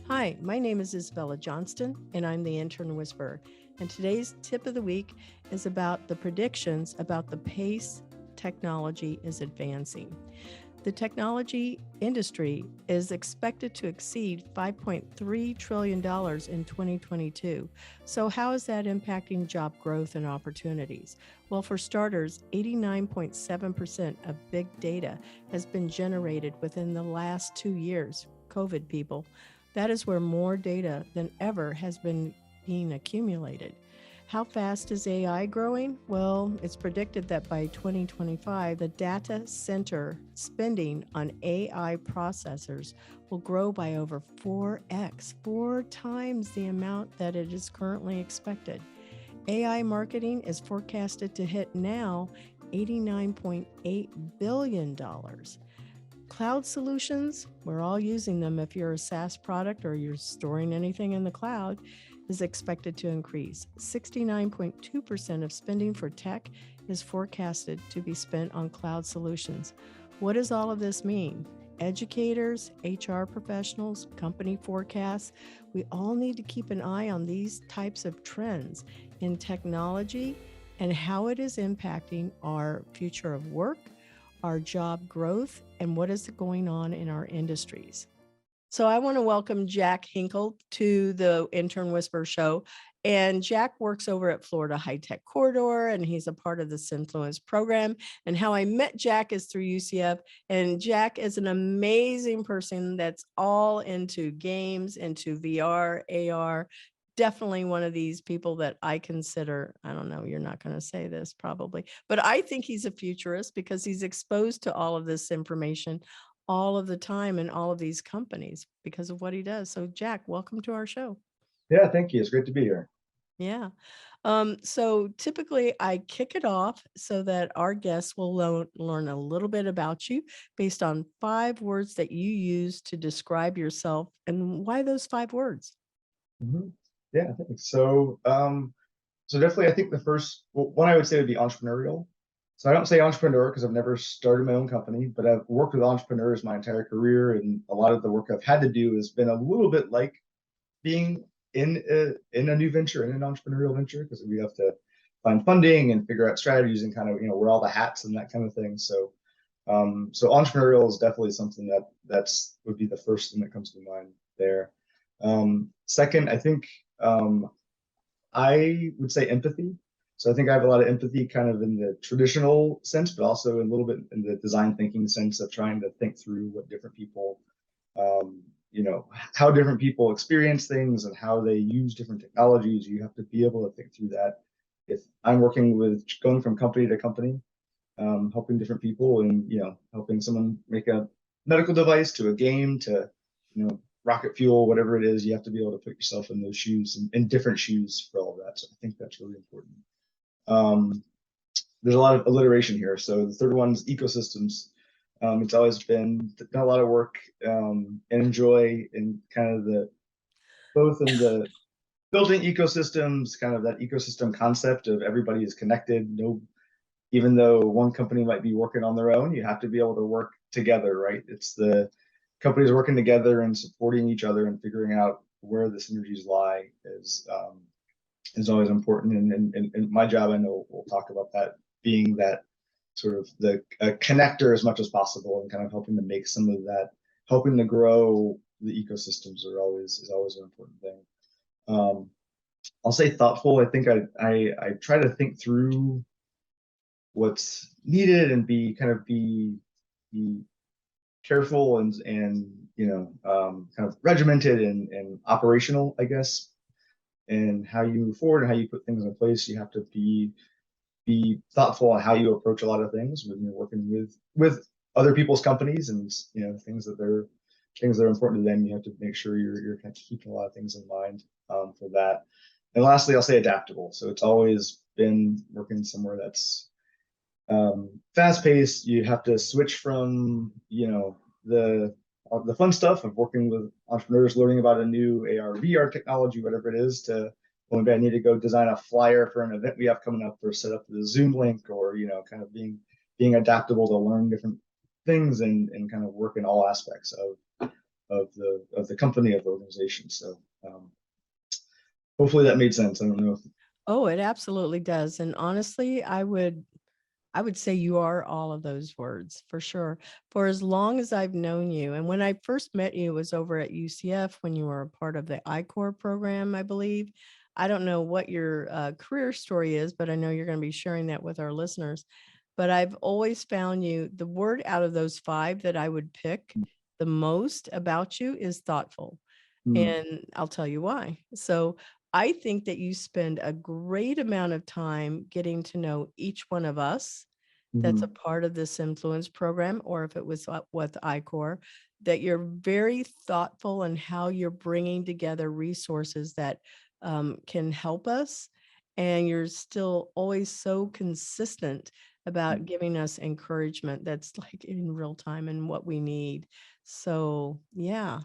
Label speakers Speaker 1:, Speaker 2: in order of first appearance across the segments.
Speaker 1: Hi, my name is Isabella Johnston, and I'm the Intern Whisperer. And today's tip of the week is about the predictions about the pace technology is advancing. The technology industry is expected to exceed $5.3 trillion in 2022. So, how is that impacting job growth and opportunities? Well, for starters, 89.7% of big data has been generated within the last 2 years. COVID, people. That is where more data than ever has been being accumulated. How fast is AI growing? Well, it's predicted that by 2025, the data center spending on AI processors will grow by over 4x, 4 times the amount that it is currently expected. AI marketing is forecasted to hit now $89.8 billion. Cloud solutions, we're all using them if you're a SaaS product or you're storing anything in the cloud, is expected to increase. 69.2% of spending for tech is forecasted to be spent on cloud solutions. What does all of this mean? Educators, HR professionals, company forecasts, we all need to keep an eye on these types of trends in technology and how it is impacting our future of work, our job growth, and what is going on in our industries. So I want to welcome Jack Henkel to the Intern Whisper show. And Jack works over at Florida High Tech Corridor, and he's a part of the Cenfluence program. And how I met Jack is through UCF. And Jack is an amazing person that's all into games, into VR, AR. Definitely one of these people that I consider, I don't know, you're not going to say this probably, but I think he's a futurist because he's exposed to all of this information all of the time in all of these companies because of what he does. So Jack, welcome to our show.
Speaker 2: Yeah, thank you. It's great to be here.
Speaker 1: Yeah. So typically I kick it off so that our guests will learn a little bit about you based on 5 words that you use to describe yourself and why those 5 words.
Speaker 2: hmm Yeah, thanks. So definitely, I think the first one I would say would be entrepreneurial. So I don't say entrepreneur because I've never started my own company, but I've worked with entrepreneurs my entire career, and a lot of the work I've had to do has been a little bit like being in a new venture, in an entrepreneurial venture, because we have to find funding and figure out strategies and kind of wear all the hats and that kind of thing. So entrepreneurial is definitely something that's would be the first thing that comes to mind there. Second, I think I would say empathy. So I think I have a lot of empathy kind of in the traditional sense, but also a little bit in the design thinking sense of trying to think through what different people, um, how different people experience things and how they use different technologies. You have to be able to think through that. If I'm working with going from company to company, helping different people and, helping someone make a medical device to a game to, rocket fuel, whatever it is, you have to be able to put yourself in those shoes and in different shoes for all of that. So I think that's really important. Um, there's a lot of alliteration here. So the third one is ecosystems. It's always been a lot of work and enjoy in kind of both in the building ecosystems, kind of that ecosystem concept of everybody is connected. No, even though one company might be working on their own, you have to be able to work together, right? It's the companies working together and supporting each other and figuring out where the synergies lie is always important. And my job, I know we'll talk about that, being that sort of the connector as much as possible and kind of helping to make some of that, helping to grow the ecosystems is always an important thing. I'll say thoughtful. I think I try to think through what's needed and be careful and kind of regimented and operational, I guess, and how you move forward and how you put things in place. You have to be thoughtful on how you approach a lot of things when you're working with other people's companies and things that are important to them. You have to make sure you're kind of keeping a lot of things in mind for that. And lastly, I'll say adaptable. So it's always been working somewhere that's fast paced. You have to switch from the fun stuff of working with entrepreneurs, learning about a new AR VR technology, whatever it is, to one day I need to go design a flyer for an event we have coming up or set up the Zoom link, or kind of being adaptable to learn different things and kind of work in all aspects of the company, of the organization. So hopefully that made sense. I don't know if
Speaker 1: Oh, it absolutely does. And honestly, I would say you are all of those words for sure. For as long as I've known you, and when I first met you, it was over at UCF when you were a part of the I-Corps program, I believe. I don't know what your career story is, but I know you're going to be sharing that with our listeners. But I've always found you, the word out of those five that I would pick the most about you is thoughtful.
Speaker 2: Hmm.
Speaker 1: And I'll tell you why. So I think that you spend a great amount of time getting to know each one of us that's a
Speaker 2: Mhm.
Speaker 1: part of this influence program, or if it was with I-Corps, that you're very thoughtful in how you're bringing together resources that can help us. And you're still always so consistent about giving us encouragement that's like in real time and what we need. So, yeah,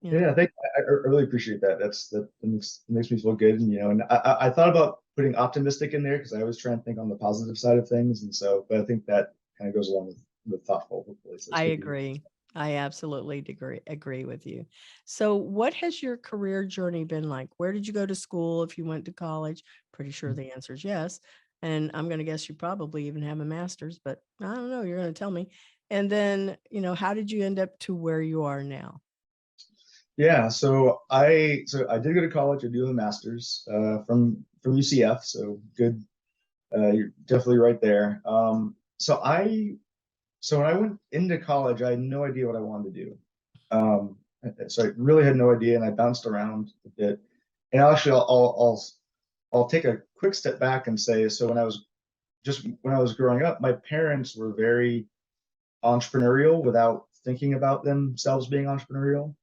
Speaker 1: you know,
Speaker 2: Yeah, I really appreciate that. That makes me feel good. And I thought about putting optimistic in there because I always try and think on the positive side of things. And so, but I think that kind of goes along with thoughtful, hopefully. So it's
Speaker 1: I
Speaker 2: good to hear.
Speaker 1: agree. I absolutely agree with you. So, what has your career journey been like? Where did you go to school? If you went to college, pretty sure the answer is yes. And I'm going to guess you probably even have a master's, but I don't know. You're going to tell me. And then, how did you end up to where you are now?
Speaker 2: Yeah, so I did go to college. I do have a master's from UCF. So good. You're definitely right there. So when I went into college, I had no idea what I wanted to do. Um, so I really had no idea, and I bounced around a bit. And actually, I'll take a quick step back and say, so when I was growing up, my parents were very entrepreneurial without thinking about themselves being entrepreneurial.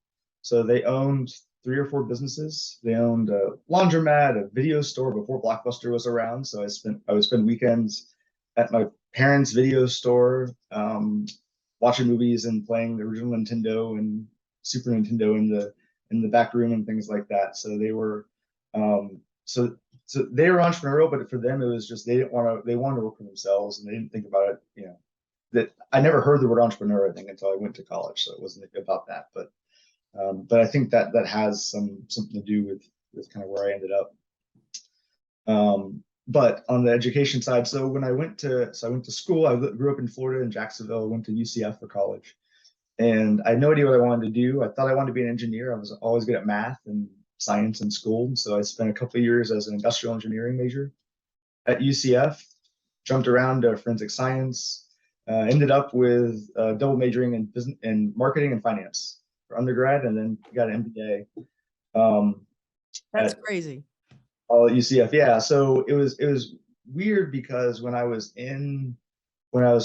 Speaker 2: So they owned three or four businesses. They owned a laundromat, a video store before Blockbuster was around. So I would spend weekends at my parents' video store, watching movies and playing the original Nintendo and Super Nintendo in the back room and things like that. So they were so they were entrepreneurial, but for them it was just they wanted to work for themselves and they didn't think about it. That I never heard the word entrepreneur, I think, until I went to college. So it wasn't about that. But I think that has something to do with kind of where I ended up. But on the education side, so when I went to school, I grew up in Florida in Jacksonville. I went to UCF for college, and I had no idea what I wanted to do. I thought I wanted to be an engineer. I was always good at math and science in school, so I spent a couple of years as an industrial engineering major at UCF. Jumped around to forensic science. Ended up with double majoring in business in marketing and finance for undergrad, and then got an MBA
Speaker 1: That's
Speaker 2: at
Speaker 1: crazy.
Speaker 2: all at UCF. Yeah, so it was weird because when I was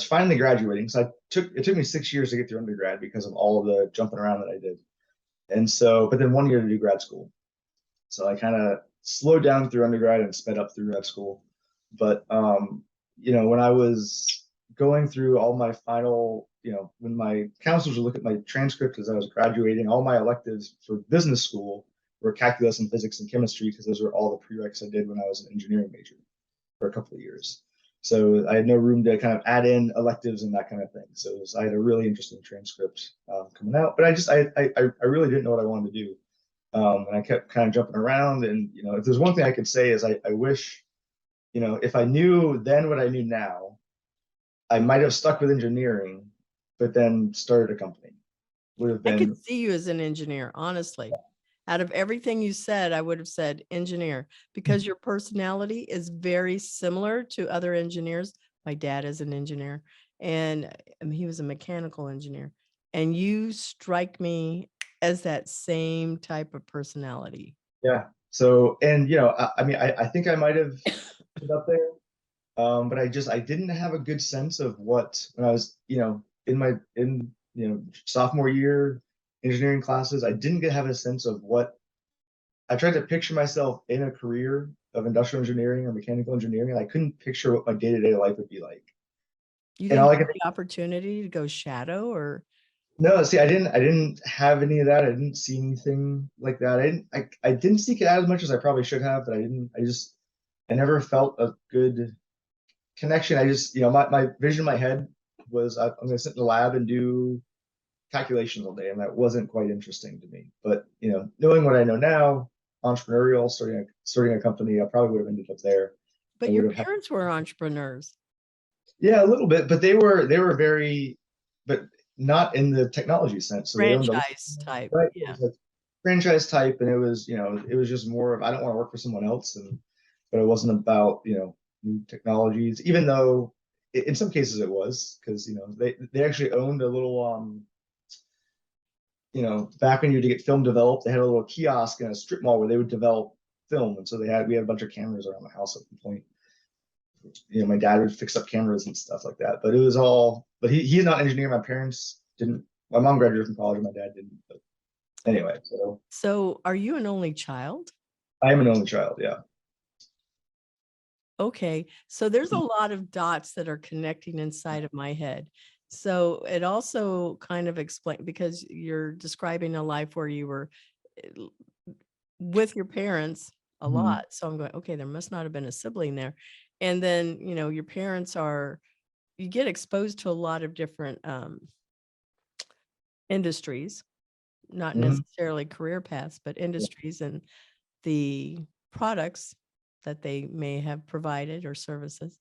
Speaker 2: finally graduating, so it took me 6 years to get through undergrad because of all of the jumping around that I did, and so but then 1 year to do grad school. So I kind of slowed down through undergrad and sped up through grad school. But when I was going through all my final, when my counselors would look at my transcript as I was graduating, all my electives for business school were calculus and physics and chemistry because those were all the prereqs I did when I was an engineering major for a couple of years. So I had no room to kind of add in electives and that kind of thing. So I had a really interesting transcript coming out, but I really didn't know what I wanted to do. And I kept kind of jumping around. And if there's one thing I could say is I wish, if I knew then what I knew now, I might have stuck with engineering, but then started a company. Would have
Speaker 1: I could
Speaker 2: been.
Speaker 1: see you as an engineer, honestly. Out of everything you said, I would have said engineer because your personality is very similar to other engineers. My dad is an engineer and he was a mechanical engineer. And you strike me as that same type of personality.
Speaker 2: Yeah. So, and I mean, I think I might have put up there, but I didn't have a good sense of what when I was, in sophomore year engineering classes. I didn't have a sense of what I tried to picture myself in a career of industrial engineering or mechanical engineering, and I couldn't picture what my day-to-day life would be like.
Speaker 1: You
Speaker 2: And
Speaker 1: didn't
Speaker 2: all I
Speaker 1: have
Speaker 2: could
Speaker 1: the opportunity to go shadow or
Speaker 2: No, see, I didn't have any of that. I didn't see anything like that. I didn't seek it out as much as I probably should have, but I never felt a good connection. I just, my vision in my head was I'm going to sit in the lab and do calculations all day, and that wasn't quite interesting to me. But knowing what I know now, entrepreneurial, starting a company, I probably would have ended up there.
Speaker 1: But your parents were entrepreneurs.
Speaker 2: Yeah, a little bit, but they were very, but not in the technology sense. So
Speaker 1: franchise type,
Speaker 2: right?
Speaker 1: Yeah.
Speaker 2: It was franchise type, and it was just more of I don't want to work for someone else, but it wasn't about new technologies, even though in some cases it was, because they actually owned a little back when you had to get film developed, they had a little kiosk in a strip mall where they would develop film, and so we had a bunch of cameras around the house at the point. My dad would fix up cameras and stuff like that, but it was all. But he's not an engineer. My parents didn't. My mom graduated from college. My dad didn't. But anyway,
Speaker 1: so are you an only child?
Speaker 2: I am an only child. Yeah.
Speaker 1: Okay, so there's a lot of dots that are connecting inside of my head. So it also kind of explains, because you're describing a life where you were with your parents a lot. So I'm going, okay, there must not have been a sibling there. And then, your parents you get exposed to a lot of different industries, not necessarily career paths, but industries and the products that they may have provided or services.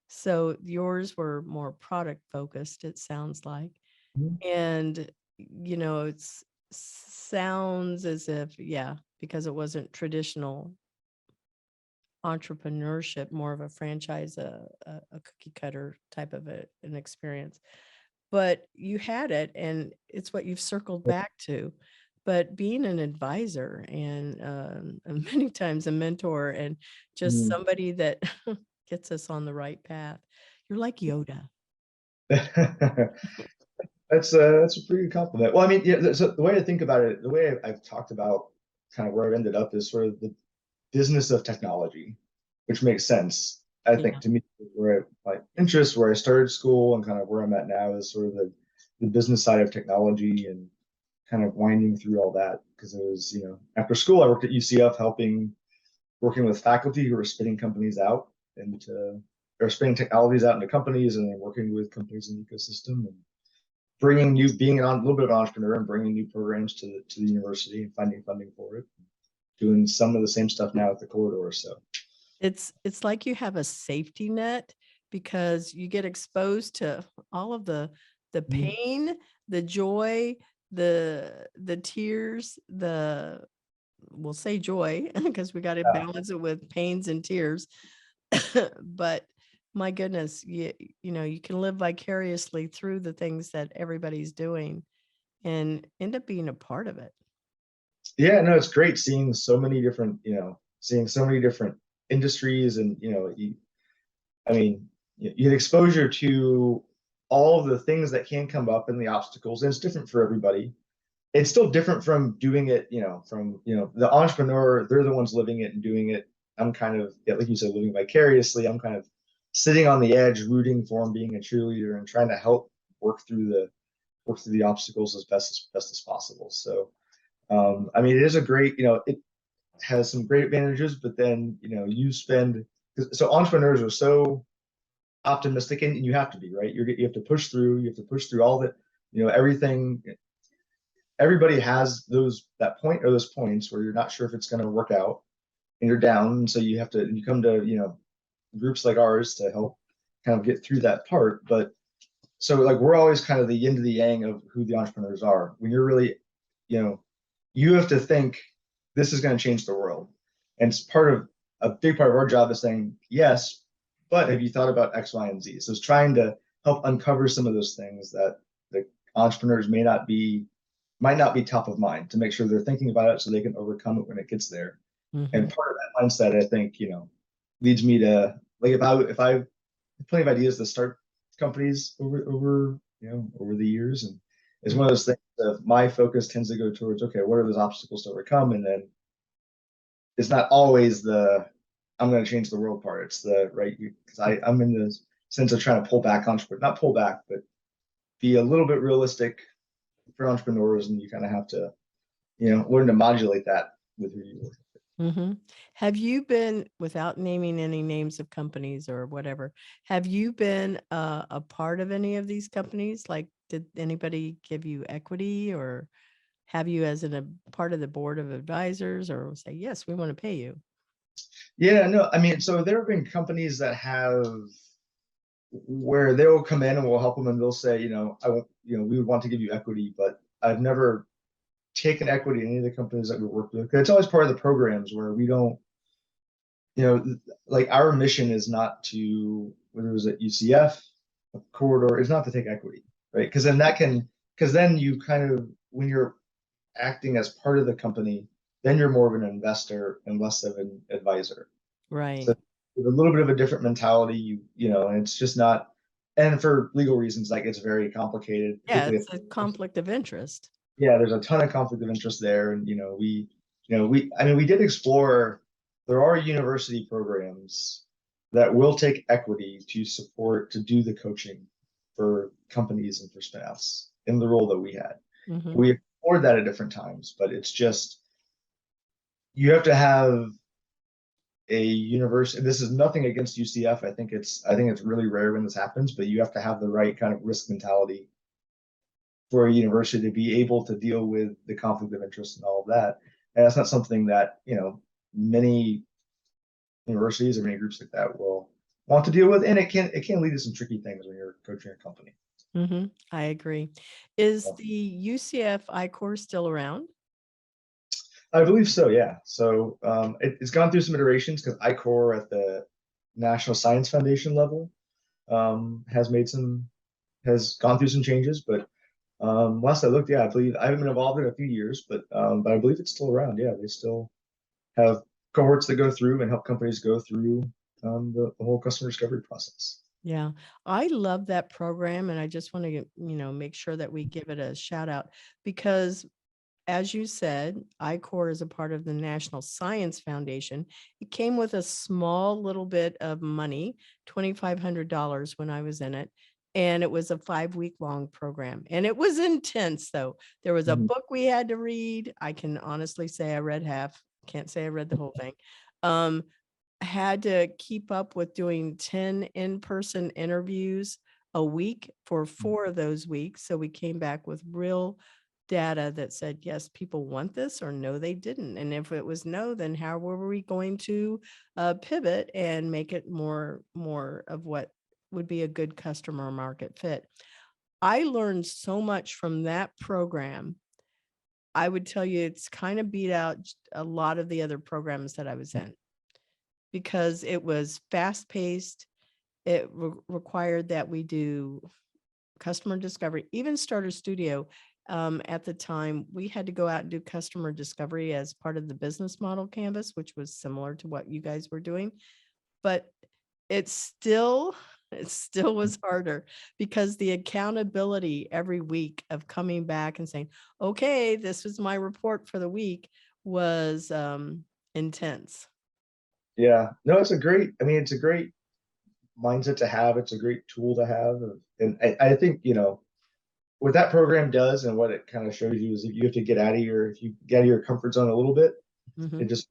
Speaker 1: So yours were more product focused, it sounds like. And, it sounds as if, because it wasn't traditional entrepreneurship, more of a franchise, a cookie cutter type of an experience. But you had it, and it's what you've circled back to. But being an advisor and many times a mentor and just somebody that gets us on the right path, you're like Yoda.
Speaker 2: That's a pretty good compliment. Well, I mean, yeah. So the way I think about it, the way I've talked about kind of where I've ended up is sort of the business of technology, which makes sense. I think to me, where my interest, where I started school, and kind of where I'm at now is sort of the business side of technology and kind of winding through all that, because it was after school I worked at UCF working with faculty who were spinning companies out or spinning technologies out into companies, and then working with companies in the ecosystem and being a little bit of an entrepreneur and bringing new programs to the university and finding funding for it, doing some of the same stuff now at the corridor. So
Speaker 1: it's like you have a safety net, because you get exposed to all of the pain, the joy, the tears, we'll say joy, because we got to balance it with pains and tears. But my goodness, you can live vicariously through the things that everybody's doing and end up being a part of it.
Speaker 2: Yeah, no, it's great seeing so many different industries, and you get exposure to all of the things that can come up and the obstacles, and it's different for everybody. It's still different from doing it, from the entrepreneur, they're the ones living it and doing it. I'm kind of, like you said, living vicariously. I'm kind of sitting on the edge, rooting for them, being a cheerleader, and trying to help work through the obstacles as best as possible. So it is a great, it has some great advantages, but then so entrepreneurs are so optimistic, and you have to be, right. You have to push through all that, everything. Everybody has that point or those points where you're not sure if it's going to work out, and you're down, and so you come to groups like ours to help kind of get through that part. But so like we're always kind of the yin to the yang of who the entrepreneurs are. When you're really, you have to think this is going to change the world, and it's a big part of our job is saying yes, but have you thought about X, Y, and Z? So it's trying to help uncover some of those things that the entrepreneurs might not be top of mind, to make sure they're thinking about it so they can overcome it when it gets there. And part of that mindset, I think, leads me to, like, if I have plenty of ideas to start companies over the years, and it's one of those things that my focus tends to go towards, okay, what are those obstacles to overcome? And then it's not always I'm going to change the world part. It's because I'm in the sense of trying to pull back not pull back, but be a little bit realistic for entrepreneurs, and you kind of have to, learn to modulate that with who you work with.
Speaker 1: Have you been, without naming any names of companies or whatever, have you been a part of any of these companies, like Did anybody give you equity or have you as a part of the board of advisors, or say, yes, we want to pay you?
Speaker 2: Yeah, no, I mean, so there have been companies that have where they will come in and we'll help them and they'll say, I won't, we would want to give you equity, but I've never taken equity in any of the companies that we work with. 'Cause it's always part of the programs where we don't, like our mission is not to, whether it was at UCF, a corridor, is not to take equity, right? Because then you kind of, when you're acting as part of the company, then you're more of an investor and less of an advisor.
Speaker 1: Right.
Speaker 2: So with a little bit of a different mentality, and it's just not, and for legal reasons, like it's very complicated,
Speaker 1: Yeah,
Speaker 2: particularly
Speaker 1: it's a conflict of interest.
Speaker 2: yeah, there's a ton of conflict of interest there. And, I mean, we did explore, there are university programs that will take equity to support, to do the coaching for companies and for spin-offs in the role that we had.
Speaker 1: Mm-hmm.
Speaker 2: We explored that at different times, but it's just, you have to have a university. This is nothing against UCF. I think it's really rare when this happens, but you have to have the right kind of risk mentality for a university to be able to deal with the conflict of interest and all of that. And that's not something that, many universities or many groups like that will want to deal with. And it can lead to some tricky things when you're coaching a company.
Speaker 1: Mm-hmm. I agree. Is
Speaker 2: So,
Speaker 1: the UCF I-Corps still around?
Speaker 2: I believe so, yeah. So it's gone through some iterations because I-Corps at the National Science Foundation level has gone through some changes, but last I looked, yeah, I believe I haven't been involved in a few years, but I believe it's still around. Yeah, they still have cohorts that go through and help companies go through the whole customer discovery process.
Speaker 1: Yeah, I love that program, and I just want to, make sure that we give it a shout out because, as you said, I-Corps is a part of the National Science Foundation. It came with a small little bit of money, $2,500 when I was in it. And it was a 5-week long program. And it was intense, though. There was a
Speaker 2: Mhm.
Speaker 1: book we had to read. I can honestly say I read half. Can't say I read the whole thing. Um, had to keep up with doing 10 in-person interviews a week for 4 of those weeks. So we came back with real data that said, yes, people want this, or no, they didn't. And if it was no, then how were we going to pivot and make it more of what would be a good customer market fit? I learned so much from that program. I would tell you it's kind of beat out a lot of the other programs that I was in because it was fast paced. It required that we do customer discovery, even StarterStudio. At the time, we had to go out and do customer discovery as part of the business model canvas, which was similar to what you guys were doing. But it still was harder because the accountability every week of coming back and saying, okay, this was my report for the week was intense.
Speaker 2: Yeah, no, it's a great mindset to have. It's a great tool to have. And I think, what that program does and what it kind of shows you is if you have to if you get out of your comfort zone a little bit,
Speaker 1: Mm-hmm.
Speaker 2: it just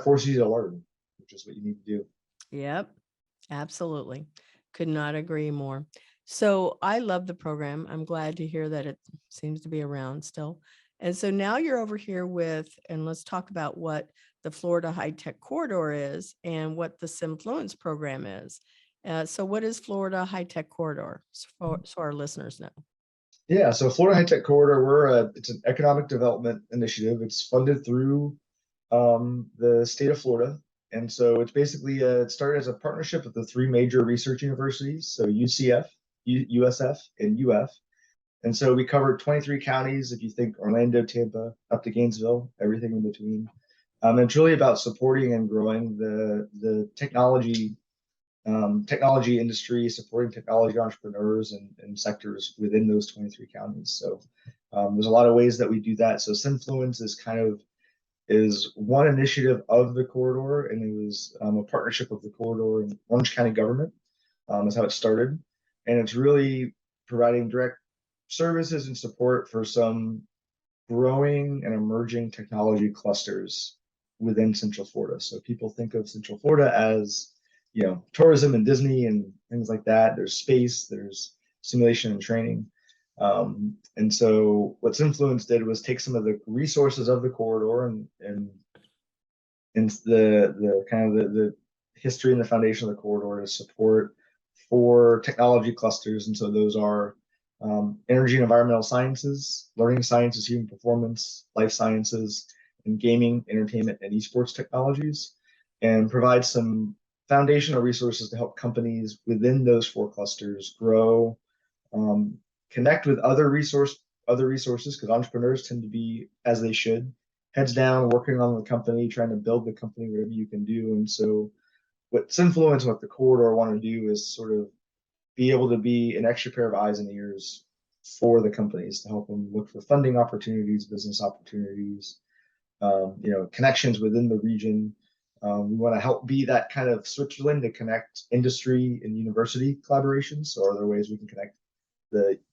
Speaker 2: forces you to learn, which is what you need to do.
Speaker 1: Yep, absolutely. Could not agree more. So I love the program. I'm glad to hear that it seems to be around still. And so now you're over here and let's talk about what the Florida High Tech Corridor is and what the Cenfluence program is. So what is Florida High Tech Corridor? So our listeners know.
Speaker 2: Yeah, so Florida High Tech Corridor, it's an economic development initiative. It's funded through the state of Florida. And so it's basically it started as a partnership with the three major research universities, so UCF, USF, and UF. And so we covered 23 counties, if you think Orlando, Tampa, up to Gainesville, everything in between. And it's really about supporting and growing the technology industry, supporting technology entrepreneurs and sectors within those 23 counties. So there's a lot of ways that we do that. So Cenfluence is one initiative of the corridor, and it was a partnership of the corridor and Orange County government is how it started. And it's really providing direct services and support for some growing and emerging technology clusters within Central Florida. So people think of Central Florida as, tourism and Disney and things like that. There's space, there's simulation and training. And so what Cenfluence did was take some of the resources of the corridor and the kind of the history and the foundation of the corridor to support 4 technology clusters. And so those are energy and environmental sciences, learning sciences, human performance, life sciences, and gaming, entertainment, and esports technologies, and provide some foundational resources to help companies within those 4 clusters grow, connect with other resources, because entrepreneurs tend to be, as they should, heads down, working on the company, trying to build the company, whatever you can do. And so what Cenfluence and what the corridor want to do is sort of be able to be an extra pair of eyes and ears for the companies to help them look for funding opportunities, business opportunities, connections within the region. We want to help be that kind of Switzerland to connect industry and university collaborations. So are there ways we can connect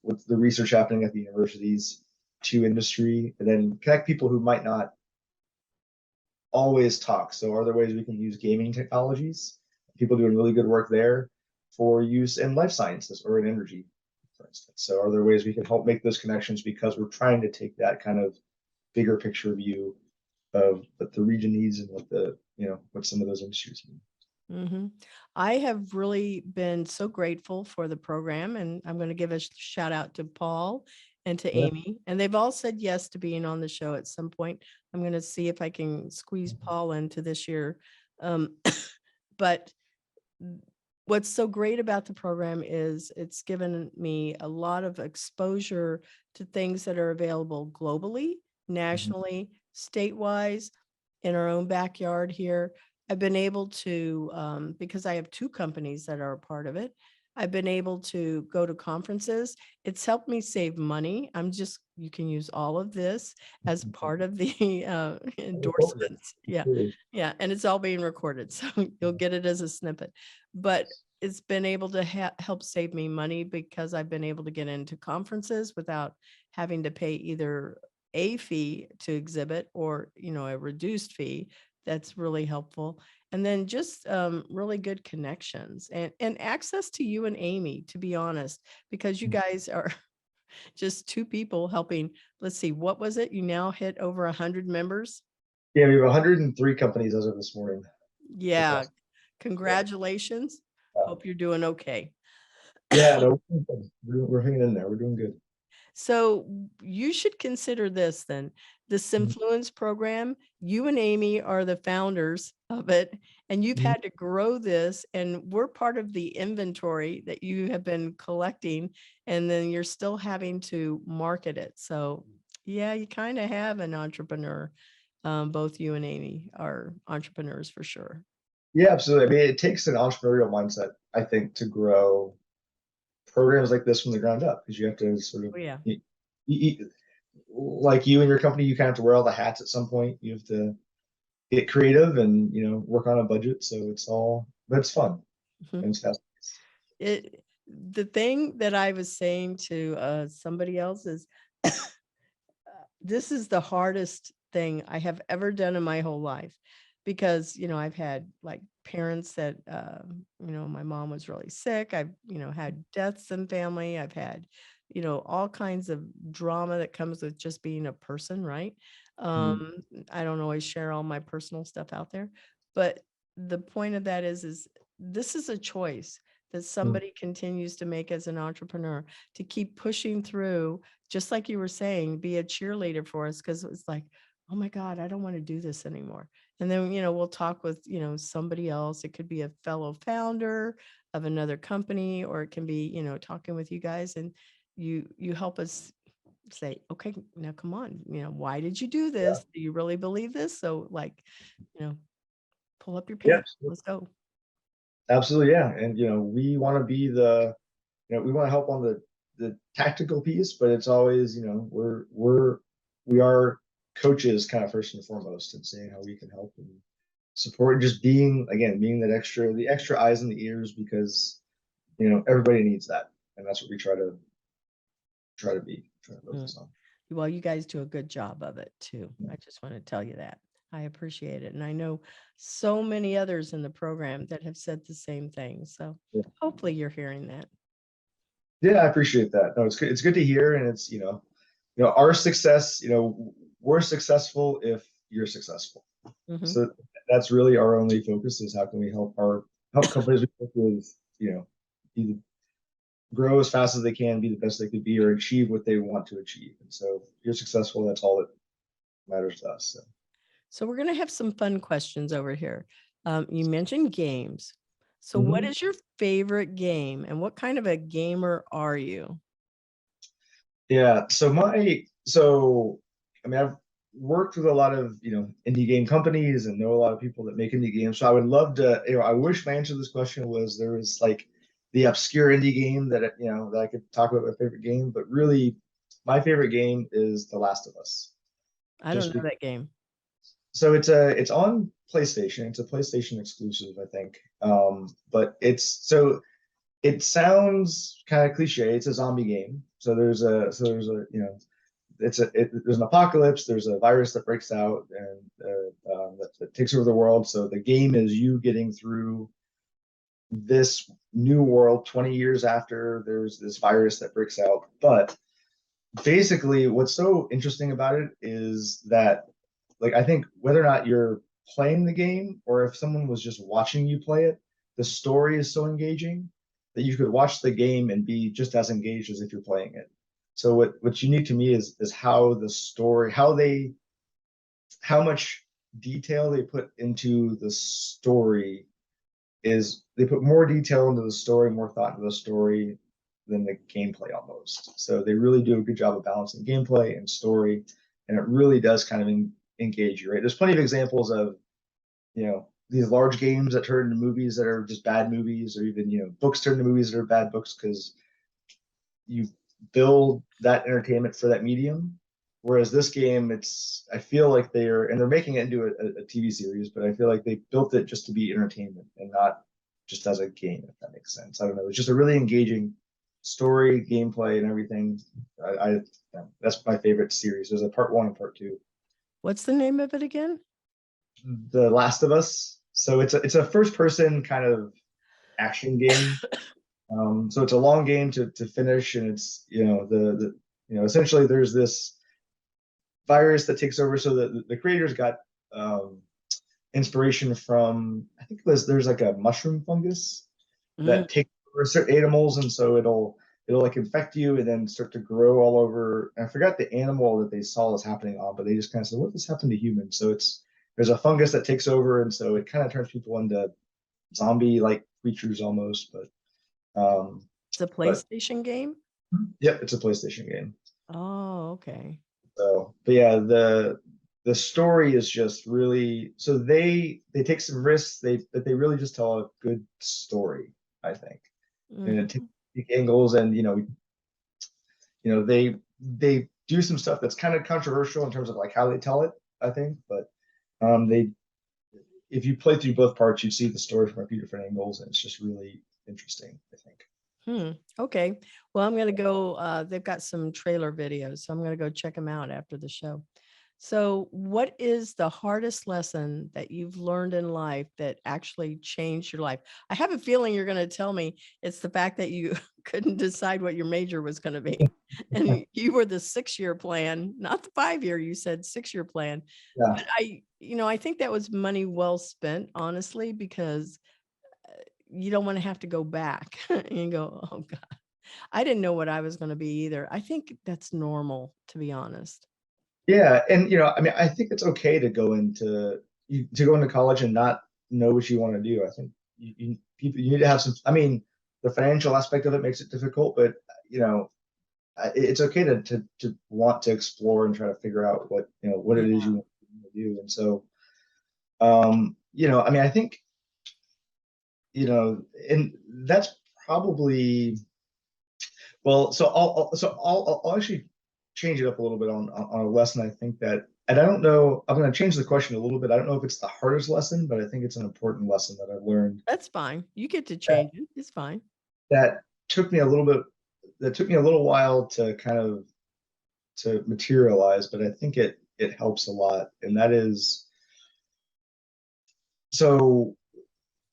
Speaker 2: with the research happening at the universities to industry, and then connect people who might not always talk? So are there ways we can use gaming technologies, people doing really good work there, for use in life sciences or in energy, for instance? So are there ways we can help make those connections, because we're trying to take that kind of bigger picture view of what the region needs and what some of those industries need.
Speaker 1: Mm-hmm. I have really been so grateful for the program, and I'm going to give a shout out to Paul and to Amy, and they've all said yes to being on the show at some point. I'm going to see if I can squeeze Paul into this year. But what's so great about the program is it's given me a lot of exposure to things that are available globally, nationally, statewide, in our own backyard here. I've been able to, because I have 2 companies that are a part of it, I've been able to go to conferences. It's helped me save money. You can use all of this as part of the endorsements. Yeah. Yeah. And it's all being recorded. So you'll get it as a snippet. But it's been able to help save me money, because I've been able to get into conferences without having to pay either a fee to exhibit or, a reduced fee. That's really helpful. And then just really good connections and access to you and Amy, to be honest, because you guys are just 2 people helping. Let's see, what was it? You now hit over 100 members?
Speaker 2: Yeah, we have 103 companies as of this morning.
Speaker 1: Yeah. Congratulations. Hope you're doing okay.
Speaker 2: Yeah, no, we're hanging in there. We're doing good.
Speaker 1: So you should consider this then. The Cenfluence program, you and Amy are the founders of it, and you've had to grow this, and we're part of the inventory that you have been collecting, and then you're still having to market it. So yeah, you kind of have an entrepreneur. Both you and Amy are entrepreneurs for sure.
Speaker 2: Yeah, absolutely. I mean, it takes an entrepreneurial mindset, I think, to grow programs like this from the ground up, because you have to sort of, like you and your company, you kind of have to wear all the hats at some point. You have to get creative and work on a budget. So but it's fun. And it's fast.
Speaker 1: The thing that I was saying to somebody else is this is the hardest thing I have ever done in my whole life, because I've had like parents that my mom was really sick. I've had deaths in family. I've had all kinds of drama that comes with just being a person, right? I don't always share all my personal stuff out there, but the point of that is this is a choice that somebody continues to make as an entrepreneur, to keep pushing through, just like you were saying, be a cheerleader for us, because it's like, oh my God, I don't want to do this anymore. And then, we'll talk with, somebody else. It could be a fellow founder of another company, or it can be, talking with you guys, and you help us say, okay, now come on, why did you do this? Yeah. Do you really believe this? So pull up your pants. Yeah. Let's go.
Speaker 2: Absolutely. Yeah. And, we want to be we want to help on the tactical piece, but it's always, we are coaches kind of first and foremost, and seeing how we can help and support, and just being the extra eyes and the ears, because, everybody needs that. And that's what we try to focus on.
Speaker 1: Well, you guys do a good job of it too. I just want to tell you that. I appreciate it. And I know so many others in the program that have said the same thing. So hopefully you're hearing that.
Speaker 2: Yeah, I appreciate that. No, it's good. It's good to hear, and it's our success. We're successful if you're successful.
Speaker 1: Hmm.
Speaker 2: So that's really our only focus is how can we help companies we work with, either grow as fast as they can, be the best they could be, or achieve what they want to achieve. And so if you're successful, that's all that matters to us. So.
Speaker 1: So we're going to have some fun questions over here. You mentioned games. So what
Speaker 2: Mhm.
Speaker 1: is your favorite game and what kind of a gamer are you?
Speaker 2: Yeah. I've worked with a lot of, indie game companies and know a lot of people that make indie games. So I would love to, I wish my answer to this question was there was like the obscure indie game that I could talk about my favorite game, but really my favorite game is The Last of Us.
Speaker 1: I don't
Speaker 2: Just
Speaker 1: know
Speaker 2: be,
Speaker 1: that game.
Speaker 2: so it's on PlayStation. It's a PlayStation exclusive, I think. But it sounds kind of cliche. It's a zombie game. There's an apocalypse. There's a virus that breaks out and that takes over the world. So the game is you getting through this new world 20 years after there's this virus that breaks out. But basically, what's so interesting about it is that, like, I think whether or not you're playing the game or if someone was just watching you play it, the story is so engaging that you could watch the game and be just as engaged as if you're playing it. So what's unique to me is how the story, how much detail they put into the story is they put more detail into the story, more thought into the story than the gameplay almost. So they really do a good job of balancing gameplay and story, and it really does kind of engage you, right? There's plenty of examples of, these large games that turn into movies that are just bad movies, or even, books turn into movies that are bad books because you build that entertainment for that medium. Whereas this game, I feel like they're making it into a TV series, but I feel like they built it just to be entertainment and not just as a game, if that makes sense. I don't know. It's just a really engaging story, gameplay, and everything. That's my favorite series. There's a part one and part two.
Speaker 1: What's the name of it again?
Speaker 2: The Last of Us. So it's a first person kind of action game. So it's a long game to finish, and it's essentially there's this virus that takes over. So the creators got um, inspiration from, I think there's like a mushroom fungus
Speaker 1: Mm,
Speaker 2: that takes over certain animals, and so it'll like infect you and then start to grow all over. And I forgot the animal that they saw this happening on, but they just kind of said, "What this happened to humans?" So there's a fungus that takes over, and so it kind of turns people into zombie-like creatures almost. Um,
Speaker 1: it's a
Speaker 2: but
Speaker 1: PlayStation game?
Speaker 2: yep, it's a PlayStation game.
Speaker 1: Oh, okay.
Speaker 2: So, but yeah, the story is just really, so they take some risks, but they really just tell a good story, I think. And it takes
Speaker 1: Mhm.
Speaker 2: angles, and they do some stuff that's kind of controversial in terms of like how they tell it, I think. But they if you play through both parts, you see the story from a few different angles, and it's just really interesting, I think.
Speaker 1: Okay. Well, I'm going to go, they've got some trailer videos, so I'm going to go check them out after the show. So, what is the hardest lesson that you've learned in life that actually changed your life? I have a feeling you're going to tell me it's the fact that you couldn't decide what your major was going to be. And you were the 6-year plan, not the 5-year, you said 6-year plan.
Speaker 2: Yeah.
Speaker 1: But I think that was money well spent, honestly, because you don't want to have to go back and go, oh God, I didn't know what I was going to be either. I think that's normal, to be honest.
Speaker 2: Yeah, and I mean, I think it's okay to go into college and not know what you want to do. I think you need to have some. I mean, the financial aspect of it makes it difficult, but it's okay to want to explore and try to figure out what it is
Speaker 1: Yeah.
Speaker 2: you want to do. And so, I mean, I think and that's probably well. So I'll actually change it up a little bit on a lesson. I think that, and I don't know. I'm going to change the question a little bit. I don't know if it's the hardest lesson, but I think it's an important lesson that I've learned
Speaker 1: That's fine. You get to
Speaker 2: that
Speaker 1: change it. It's fine.
Speaker 2: that took me a little bit. That took me a little while to kind of to materialize, but I think it helps a lot. And that is, so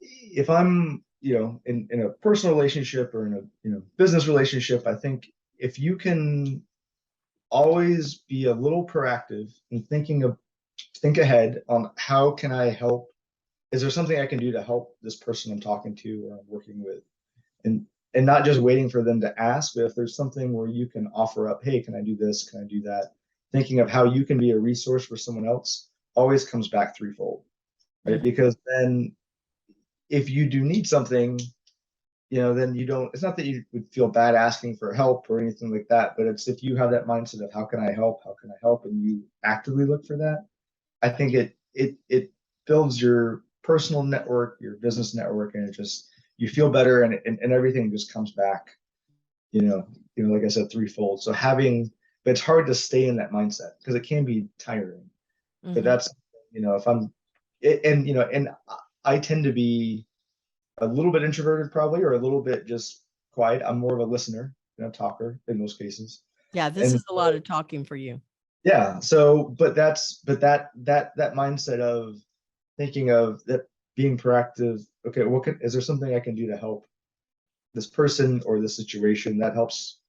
Speaker 2: if I'm in a personal relationship or in a, business relationship, I think if you can always be a little proactive in think ahead on how can I help? Is there something I can do to help this person I'm talking to or I'm working with? And not just waiting for them to ask, but if there's something where you can offer up, hey, can I do this? Can I do that? Thinking of how you can be a resource for someone else always comes back threefold, right?
Speaker 1: Mm-hmm.
Speaker 2: Because then if you do need something, then you don't, it's not that you would feel bad asking for help or anything like that, but it's if you have that mindset of how can I help? How can I help? And you actively look for that, I think it builds your personal network, your business network, and you feel better and everything just comes back, like I said, threefold. So but it's hard to stay in that mindset because it can be tiring.
Speaker 1: Mm-hmm.
Speaker 2: But that's, if I'm, and I tend to be a little bit introverted probably, or a little bit just quiet. I'm more of a listener than a talker in most cases.
Speaker 1: Yeah, this is a lot of talking for you.
Speaker 2: Yeah. So, but that mindset of thinking of that being proactive. Okay, is there something I can do to help this person or this situation that helps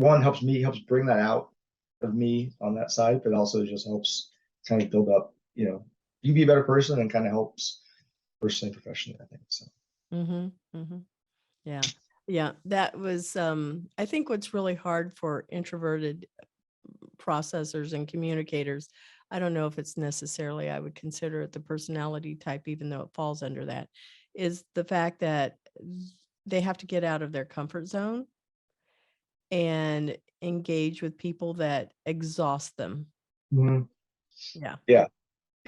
Speaker 2: helps bring that out of me on that side, but also just helps kind of build up, you be a better person and kind of helps personally, professionally, I think. So.
Speaker 1: Mm-hmm. Mm-hmm. Yeah. Yeah. That was, I think what's really hard for introverted processors and communicators, I don't know if it's necessarily, I would consider it the personality type, even though it falls under that, is the fact that they have to get out of their comfort zone and engage with people that exhaust them.
Speaker 2: Mm-hmm.
Speaker 1: Yeah.
Speaker 2: Yeah.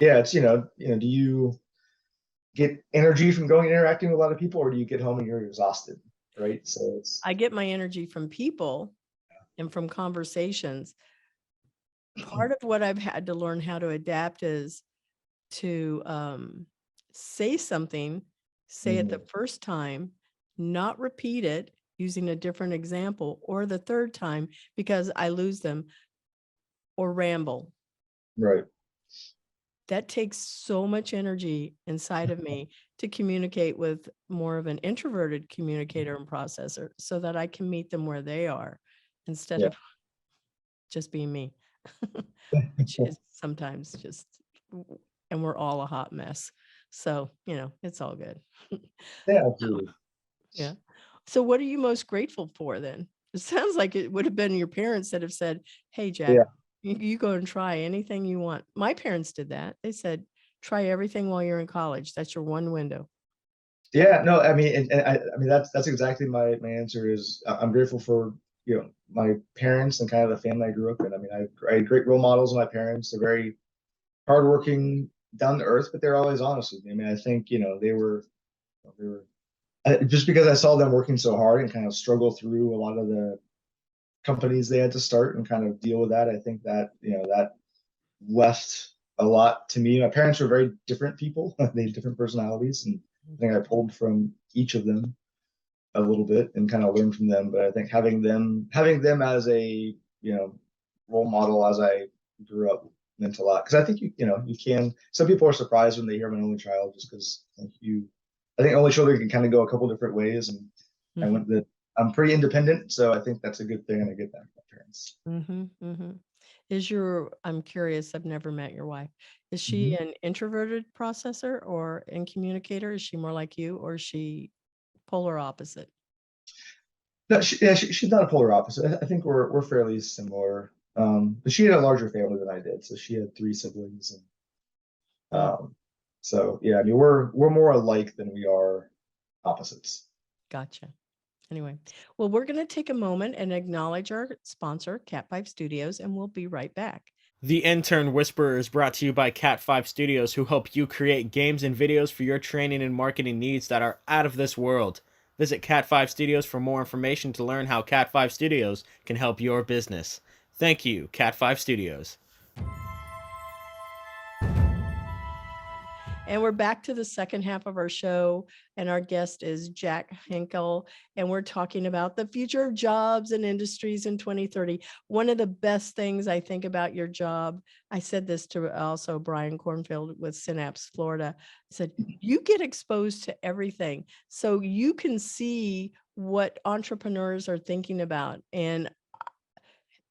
Speaker 2: Yeah. It's, do you get energy from going and interacting with a lot of people, or do you get home and you're exhausted? Right. So
Speaker 1: I get my energy from people and from conversations. Part of what I've had to learn how to adapt is to say something, say it the first time, not repeat it using a different example, or the third time because I lose them, or ramble.
Speaker 2: Right.
Speaker 1: That takes so much energy inside of me to communicate with more of an introverted communicator and processor so that I can meet them where they are instead of just being me, which is sometimes just, and we're all a hot mess. So, it's all good.
Speaker 2: Yeah, absolutely.
Speaker 1: Yeah. So what are you most grateful for then? It sounds like it would have been your parents that have said, hey, Jack, you go and try anything you want. My parents did that. They said, try everything while you're in college. That's your one window.
Speaker 2: Yeah, no, I mean, and I mean, that's exactly my answer is I'm grateful for, my parents and kind of the family I grew up in. I mean, I had great role models in my parents. They're very hardworking, down to earth, but they're always honest with me. I mean, I think, they were just because I saw them working so hard and kind of struggle through a lot of the companies they had to start and kind of deal with that. I think that, that left a lot to me. My parents were very different people. They had different personalities, and I think I pulled from each of them a little bit and kind of learned from them. But I think having them as a, role model as I grew up meant a lot. Because I think you can. Some people are surprised when they hear I'm an only child, just because I think only children can kind of go a couple different ways, and I'm pretty independent, so I think that's a good thing, and I get that from my parents.
Speaker 1: Mm-hmm, mm-hmm. I'm curious, I've never met your wife. Is she an introverted processor or in communicator? Is she more like you, or is she polar opposite?
Speaker 2: No, she's not a polar opposite. I think we're fairly similar. But she had a larger family than I did, so she had 3 siblings, and so yeah, I mean we're more alike than we are opposites.
Speaker 1: Gotcha. Anyway, well, we're going to take a moment and acknowledge our sponsor, Cat 5 Studios, and we'll be right back.
Speaker 3: The Intern Whisperer is brought to you by Cat 5 Studios, who help you create games and videos for your training and marketing needs that are out of this world. Visit Cat 5 Studios for more information to learn how Cat 5 Studios can help your business. Thank you, Cat 5 Studios.
Speaker 1: And we're back to the second half of our show, and our guest is Jack Henkel, and we're talking about the future of jobs and industries in 2030. One of the best things I think about your job, I said this to also Brian Cornfield with Synapse, Florida. I said, you get exposed to everything. So you can see what entrepreneurs are thinking about. And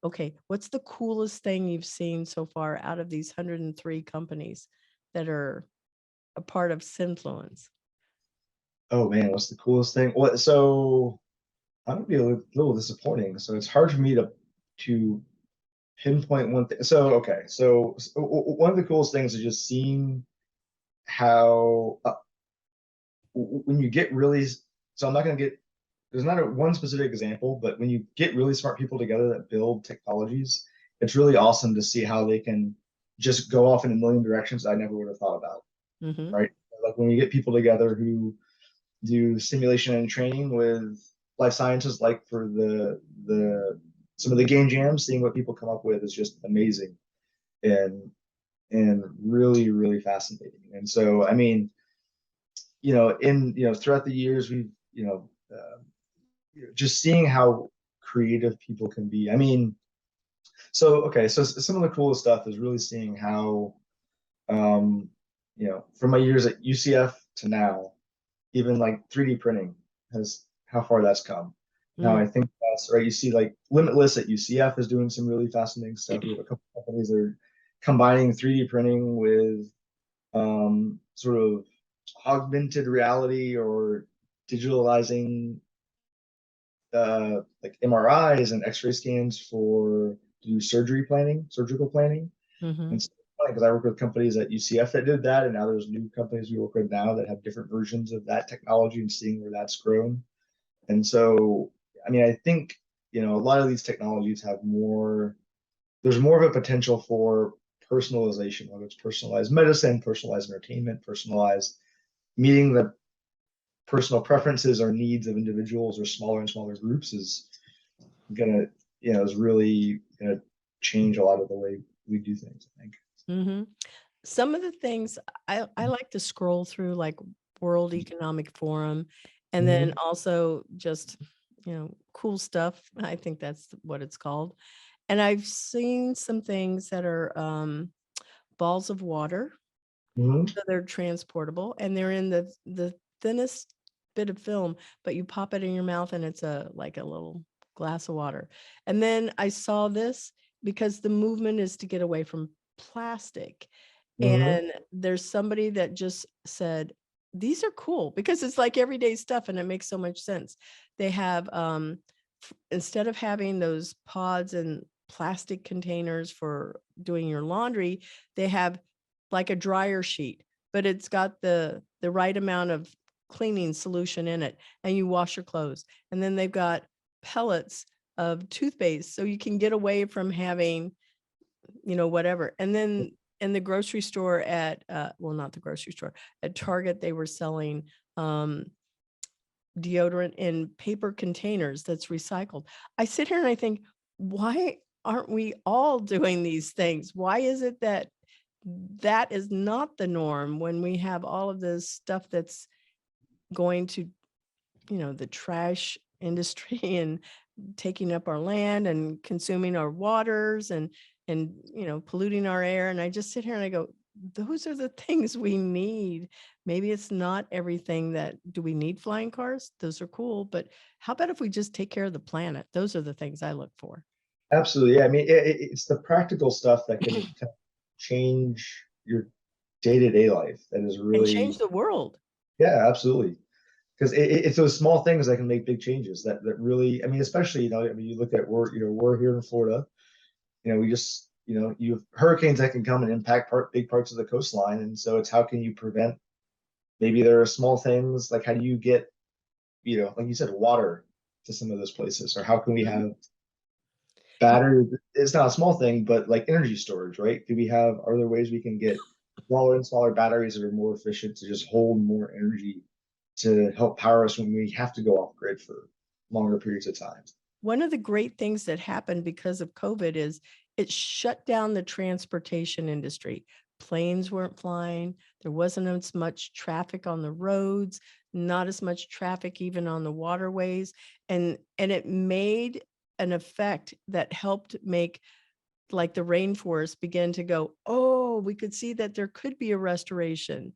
Speaker 1: okay, what's the coolest thing you've seen so far out of these 103 companies that are a part of Cenfluence?
Speaker 2: Oh man, what's the coolest thing? What? So I'm gonna be a little disappointing. So it's hard for me to pinpoint one thing. So okay, so one of the coolest things is just seeing how when you get really. So I'm not gonna get. There's not one specific example, but when you get really smart people together that build technologies, it's really awesome to see how they can just go off in a million directions I never would have thought about.
Speaker 1: Mm-hmm.
Speaker 2: Right? Like when you get people together who do simulation and training with life sciences, like for the some of the game jams, seeing what people come up with is just amazing and really fascinating. And so, I mean, throughout the years, we've just seeing how creative people can be. I mean, so okay, so some of the coolest stuff is really seeing how, from my years at UCF to now, even like 3D printing has how far that's come. Now I think that's right. You see like Limitless at UCF is doing some really fascinating stuff. We have a couple companies that are combining 3D printing with sort of augmented reality or digitalizing like MRIs and X-ray scans for do surgical planning.
Speaker 1: Mm-hmm.
Speaker 2: And so, because I work with companies at UCF that did that, and now there's new companies we work with now that have different versions of that technology and seeing where that's grown. And so, I mean, I think, a lot of these technologies have there's more of a potential for personalization, whether it's personalized medicine, personalized entertainment, personalized meeting the personal preferences or needs of individuals or smaller and smaller groups is really gonna change a lot of the way we do things, I think.
Speaker 1: Mm-hmm. Some of the things I like to scroll through, like World Economic Forum, and then also just, cool stuff. I think that's what it's called. And I've seen some things that are balls of water. So they're transportable, and they're in the thinnest bit of film, but you pop it in your mouth and it's like a little glass of water. And then I saw this because the movement is to get away from plastic. And there's somebody that just said, these are cool because it's like everyday stuff and it makes so much sense. They have, instead of having those pods and plastic containers for doing your laundry, they have like a dryer sheet, but it's got the right amount of cleaning solution in it, and you wash your clothes. And then they've got pellets of toothpaste, so you can get away from having, whatever. And then in the grocery store at, not the grocery store, at Target, they were selling deodorant in paper containers that's recycled. I sit here and I think, why aren't we all doing these things? Why is it that is not the norm when we have all of this stuff that's going to, the trash industry and taking up our land and consuming our waters and polluting our air? And I just sit here and I go, those are the things we need. Maybe it's not everything do we need flying cars? Those are cool, but how about if we just take care of the planet? Those are the things I look for.
Speaker 2: Absolutely. Yeah. I mean, it's the practical stuff that can change your day-to-day life that is really
Speaker 1: and change the world.
Speaker 2: Yeah, absolutely. Because it's those small things that can make big changes that really, I mean, especially, you look at we're here in Florida, we just, you have hurricanes that can come and impact big parts of the coastline. And so it's how can you prevent, maybe there are small things like how do you get, like you said, water to some of those places, or how can we have battery? It's not a small thing, but like energy storage, right? Are there ways we can get smaller and smaller batteries that are more efficient to just hold more energy to help power us when we have to go off grid for longer periods of time?
Speaker 1: One of the great things that happened because of COVID is it shut down the transportation industry. planes weren't flying. There wasn't as much traffic on the roads, not as much traffic even on the waterways. And it made an effect that helped make like the rainforest begin to go, oh, we could see that there could be a restoration.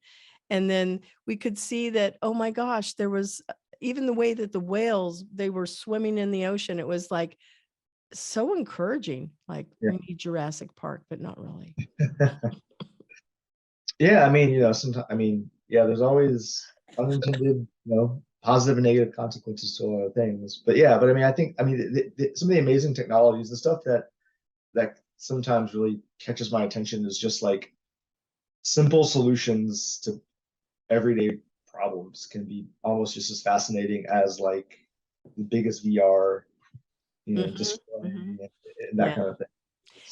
Speaker 1: And then we could see that, oh my gosh, there was even the way that the whales, they were swimming in the ocean. It was like so encouraging. Like
Speaker 2: Yeah.
Speaker 1: we need Jurassic Park, but not really.
Speaker 2: Yeah, I mean, sometimes, there's always unintended, positive and negative consequences to a lot of things. But yeah, but I think, some of the amazing technologies, the stuff that sometimes really catches my attention is just like simple solutions to everyday problems can be almost just as fascinating as like the biggest VR, display and that kind of thing.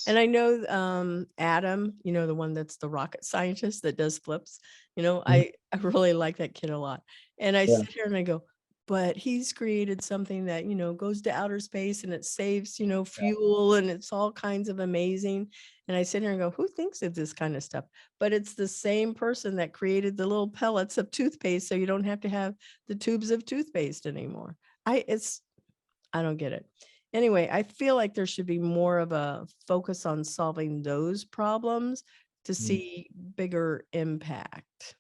Speaker 1: And I know Adam, the one that's the rocket scientist that does flips, I really like that kid a lot. And I sit here and I go, but he's created something that, goes to outer space and it saves, fuel and it's all kinds of amazing. And I sit here and go, who thinks of this kind of stuff? But it's the same person that created the little pellets of toothpaste so you don't have to have the tubes of toothpaste anymore. I don't get it. Anyway, I feel like there should be more of a focus on solving those problems to see bigger impact.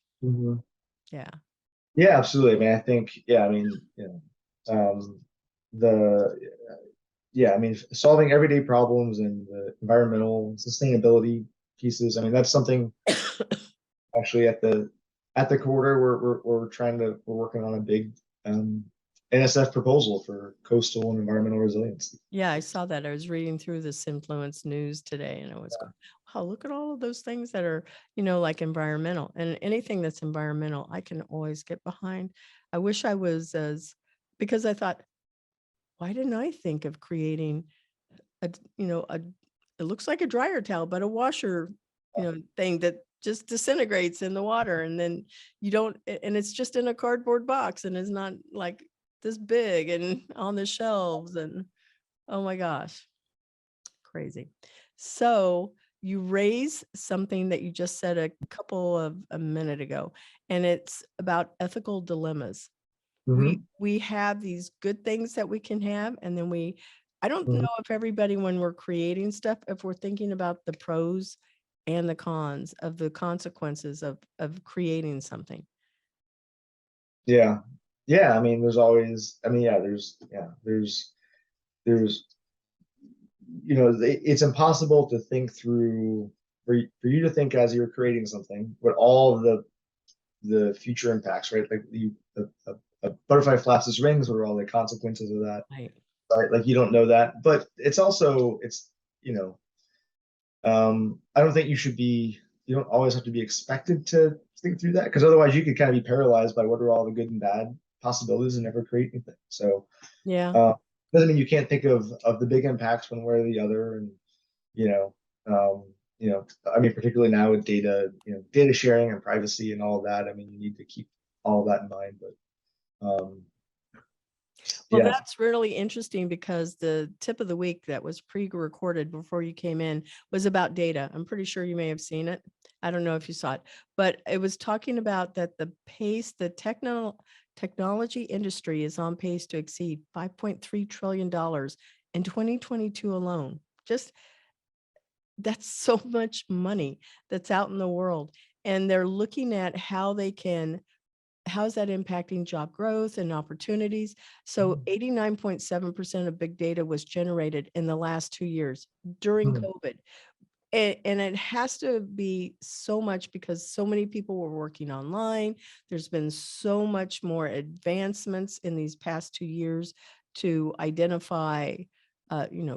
Speaker 1: Yeah.
Speaker 2: Yeah, absolutely. I think, solving everyday problems and the environmental sustainability pieces. That's something actually at the quarter we're working on a big NSF proposal for coastal and environmental resilience.
Speaker 1: Yeah, I saw that. I was reading through the Cenfluence news today and I was going, wow, look at all of those things that are, like environmental, and anything that's environmental, I can always get behind. I wish I was because I thought, why didn't I think of creating it looks like a dryer towel, but a washer, thing that just disintegrates in the water and then and it's just in a cardboard box and it's not like this big and on the shelves and oh my gosh, crazy. So you raise something that you just said a minute ago, and it's about ethical dilemmas. We have these good things that we can have, and then I don't know if everybody, when we're creating stuff, if we're thinking about the pros and the cons of the consequences of creating something.
Speaker 2: Yeah. There's always, it's impossible to think through for you to think as you're creating something, what all of the future impacts, right? Like a butterfly flaps its wings, what are all the consequences of that?
Speaker 1: Right.
Speaker 2: Like you don't know that, but it's also, I don't think you don't always have to be expected to think through that, because otherwise you could kind of be paralyzed by what are all the good and bad possibilities and never create anything. So
Speaker 1: yeah,
Speaker 2: doesn't mean you can't think of the big impacts one way or the other. And particularly now with data, data sharing and privacy and all of that, you need to keep all of that in mind. But
Speaker 1: well, that's really interesting because the tip of the week that was pre-recorded before you came in was about data. I'm pretty sure you may have seen it. I don't know if you saw it, but it was talking about that the technology industry is on pace to exceed $5.3 trillion in 2022 alone. Just that's so much money that's out in the world. And they're looking at how's that impacting job growth and opportunities. So 89.7% of big data was generated in the last 2 years during COVID. And it has to be so much because so many people were working online. There's been so much more advancements in these past 2 years to identify,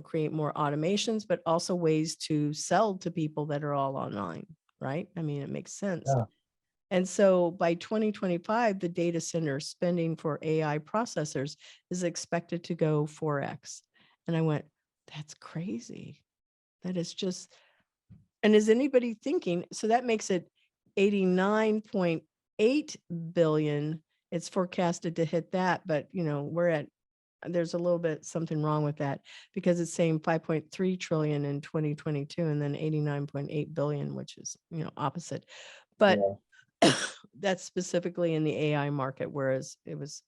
Speaker 1: create more automations, but also ways to sell to people that are all online, right? It makes sense.
Speaker 2: Yeah.
Speaker 1: And so by 2025, the data center spending for AI processors is expected to go 4x. And I went, that's crazy. That is just, and is anybody thinking, so that makes it 89.8 billion. It's forecasted to hit that, but we're at there's a little bit something wrong with that, because it's saying 5.3 trillion in 2022 and then 89.8 billion, which is, opposite. But that's specifically in the AI market, whereas it was,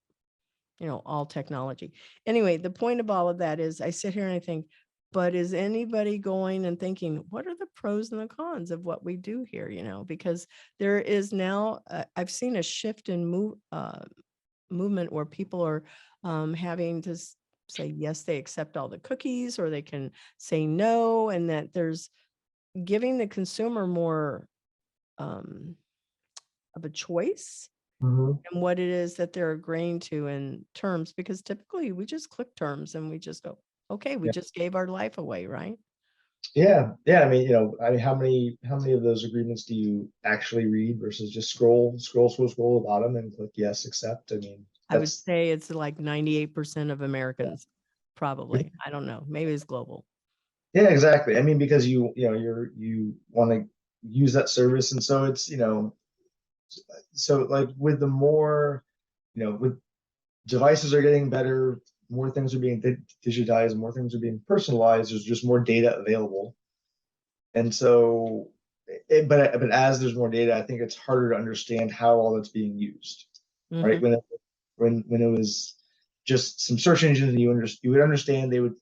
Speaker 1: all technology. Anyway, the point of all of that is I sit here and I think, but is anybody going and thinking, what are the pros and the cons of what we do here? Because there is now, I've seen a shift in movement where people are having to say, yes, they accept all the cookies, or they can say no, and that there's giving the consumer more of a choice and what it is that they're agreeing to in terms, because typically we just click terms and we just go, okay, we just gave our life away, right?
Speaker 2: Yeah. I mean, how many of those agreements do you actually read versus just scroll to the bottom and click yes, accept? I mean,
Speaker 1: I would say it's like 98% of Americans, probably. I don't know. Maybe it's global.
Speaker 2: Yeah, exactly. I mean, because you want to use that service, and so it's so like with the more with devices are getting better, more things are being digitized, more things are being personalized. There's just more data available, and so but as there's more data, I think it's harder to understand how all that's being used. Right, when it was just some search engines, and you would understand, they would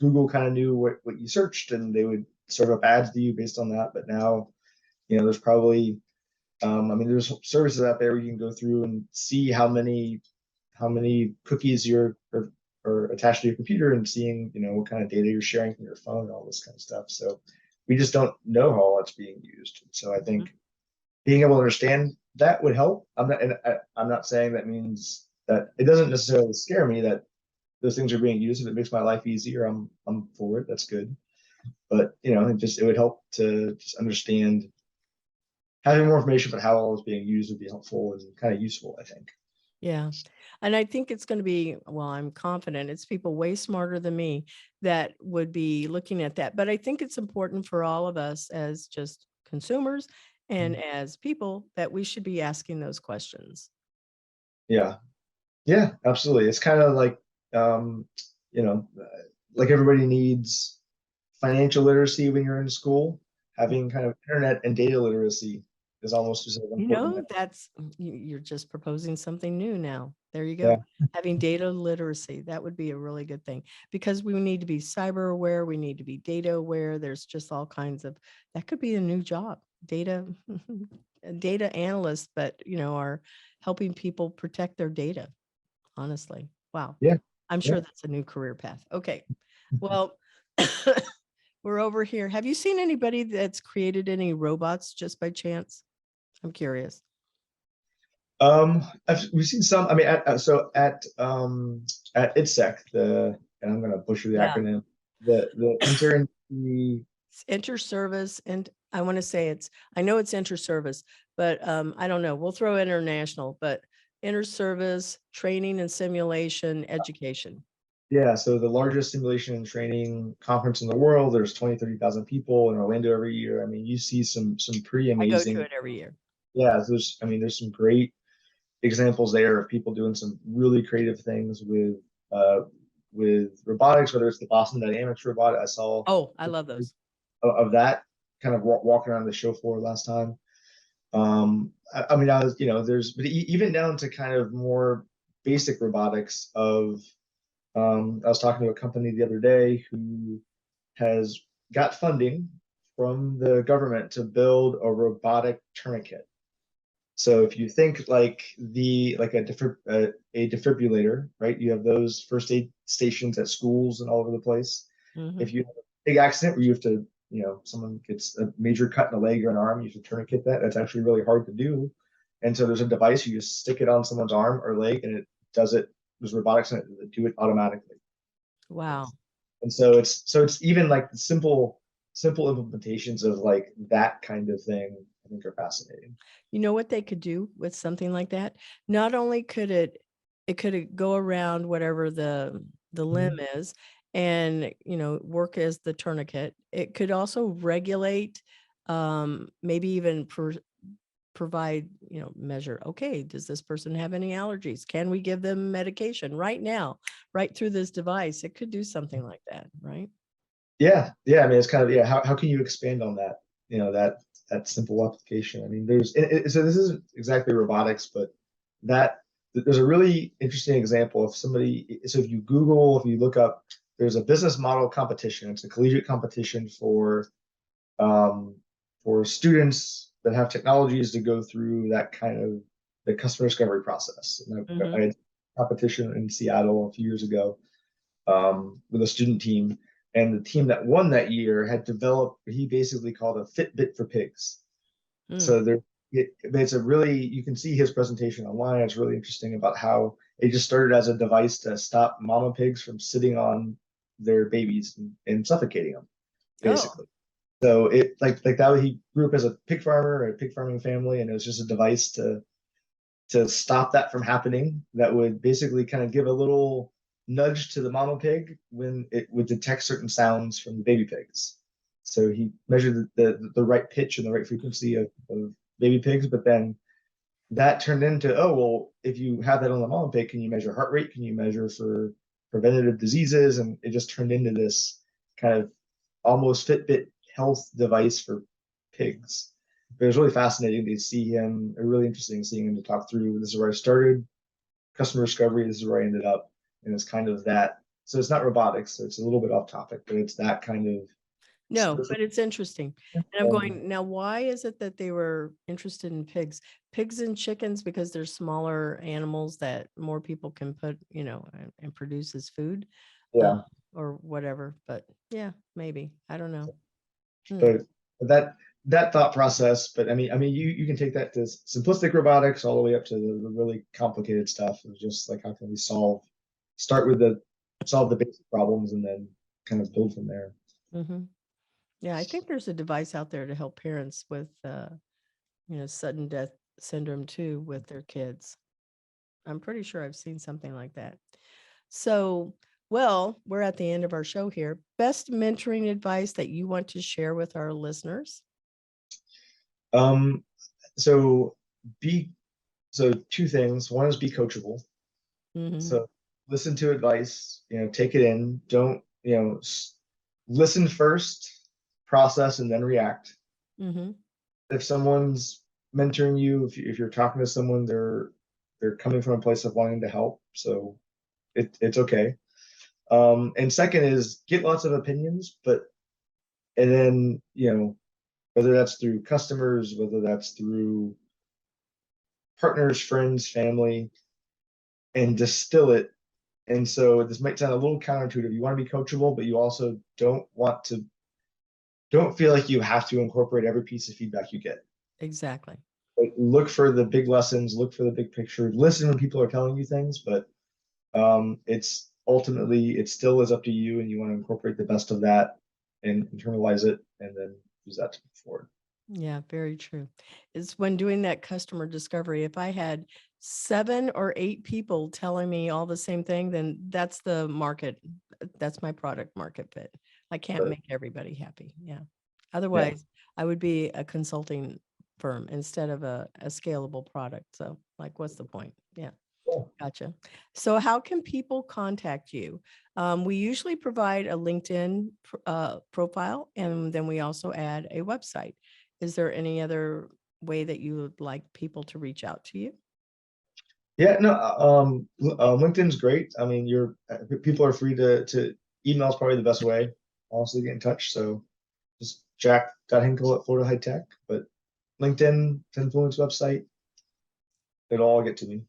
Speaker 2: Google kind of knew what you searched, and they would serve up ads to you based on that. But now there's probably I mean, there's services out there where you can go through and see how many cookies are attached to your computer, and seeing what kind of data you're sharing from your phone and all this kind of stuff. So we just don't know how all that's being used. So I think being able to understand that would help. I'm not saying that means that it doesn't necessarily scare me that those things are being used. If it makes my life easier, I'm for it. That's good. But it would help to just understand. Having more information about how all is being used would be helpful and kind of useful, I think.
Speaker 1: Yeah. And I think it's going to be, well, I'm confident it's people way smarter than me that would be looking at that. But I think it's important for all of us as just consumers and as people that we should be asking those questions.
Speaker 2: Yeah, absolutely. It's kind of like, like everybody needs financial literacy when you're in school. Having kind of internet and data literacy is almost as important.
Speaker 1: You're just proposing something new now. There you go. Yeah. Having data literacy, that would be a really good thing, because we need to be cyber aware. We need to be data aware. There's just all kinds of, that could be a new job, data analyst, but are helping people protect their data. Honestly. Wow.
Speaker 2: Yeah.
Speaker 1: I'm sure that's a new career path. Okay. Well, we're over here. Have you seen anybody that's created any robots just by chance? I'm curious.
Speaker 2: We've seen some. I mean, at ITSEC, and I'm going to butcher the acronym. The intern
Speaker 1: Inter-service, and I want to say I know it's inter-service, but I don't know. We'll throw international, but inter-service training and simulation education.
Speaker 2: Yeah, so the largest simulation and training conference in the world. There's 30,000 people in Orlando every year. I mean, you see some pretty amazing.
Speaker 1: I go to it every year.
Speaker 2: Yeah, there's some great examples there of people doing some really creative things with robotics, whether it's the Boston Dynamics robot I saw.
Speaker 1: Oh, I love those.
Speaker 2: Of that kind of walking around the show floor last time. I mean, I was, but even down to kind of more basic robotics of, I was talking to a company the other day who has got funding from the government to build a robotic tourniquet. So if you think like a defibrillator, right? You have those first aid stations at schools and all over the place. If you have a big accident where you have to, someone gets a major cut in a leg or an arm, you have to tourniquet that. That's actually really hard to do. And so there's a device, you just stick it on someone's arm or leg, and it does it. There's robotics in it that do it automatically.
Speaker 1: Wow.
Speaker 2: And so it's even like the simple implementations of like that kind of thing, I think, are fascinating.
Speaker 1: You know what they could do with something like that? Not only could it could go around whatever the limb is and, work as the tourniquet. It could also regulate, maybe even provide, measure, okay, does this person have any allergies? Can we give them medication right now, right through this device? It could do something like that, right?
Speaker 2: Yeah. I mean, it's kind of, yeah. How can you expand on that? That simple application. I mean, so this isn't exactly robotics, but there's a really interesting example of somebody. So if you look up, there's a business model competition. It's a collegiate competition um, for students that have technologies to go through that kind of the customer discovery process. And I had a competition in Seattle a few years ago with a student team. And the team that won that year had developed what he basically called a Fitbit for pigs. So it's you can see his presentation online. It's really interesting about how it just started as a device to stop mama pigs from sitting on their babies and suffocating them, basically. So it like that he grew up as a pig farmer, a pig farming family, and it was just a device to stop that from happening. That would basically kind of give a little nudge to the mama pig when it would detect certain sounds from the baby pigs. So he measured the right pitch and the right frequency of baby pigs, but then that turned into, oh, well, if you have that on the mama pig, can you measure heart rate? Can you measure for preventative diseases? And it just turned into this kind of almost Fitbit health device for pigs. But it was really fascinating to see him, really interesting seeing him to talk through. This is where I started, customer discovery, this is where I ended up. And it's kind of that. So it's not robotics, so it's a little bit off topic, but it's that kind of.
Speaker 1: No, but it's interesting. And I'm going, now, why is it that they were interested in pigs? Pigs and chickens, because they're smaller animals that more people can put, and produce as food.
Speaker 2: Yeah.
Speaker 1: Or whatever. But yeah, maybe. I don't know.
Speaker 2: But that thought process, but I mean, you can take that to simplistic robotics all the way up to the really complicated stuff of just like how can we solve the basic problems and then kind of build from there.
Speaker 1: Yeah, I think there's a device out there to help parents with, sudden death syndrome too with their kids. I'm pretty sure I've seen something like that. So, well, we're at the end of our show here. Best mentoring advice that you want to share with our listeners?
Speaker 2: So two things. One is be coachable. So listen to advice, take it in. Don't, listen first, process, and then react. If someone's mentoring you, if you're talking to someone, they're coming from a place of wanting to help. So it's okay. And second is get lots of opinions, and then, whether that's through customers, whether that's through partners, friends, family, and distill it. And so this might sound a little counterintuitive. You want to be coachable, but you also don't feel like you have to incorporate every piece of feedback you get.
Speaker 1: Exactly.
Speaker 2: Like, look for the big lessons, look for the big picture, listen when people are telling you things, but it's ultimately, it still is up to you, and you want to incorporate the best of that and internalize it and then use that to move forward.
Speaker 1: Yeah, very true. It's when doing that customer discovery, if I had 7 or 8 people telling me all the same thing, then that's the market. That's my product market fit. I can't make everybody happy. Yeah. Otherwise, I would be a consulting firm instead of a scalable product. So like, what's the point? Yeah. Gotcha. So how can people contact you? We usually provide a LinkedIn profile, and then we also add a website. Is there any other way that you would like people to reach out to you?
Speaker 2: Yeah, no, LinkedIn's great. I mean, people are free to email is probably the best way, honestly, to get in touch. So just Jack.Henkel at Florida High Tech, but LinkedIn, Cenfluence website, it'll all get to me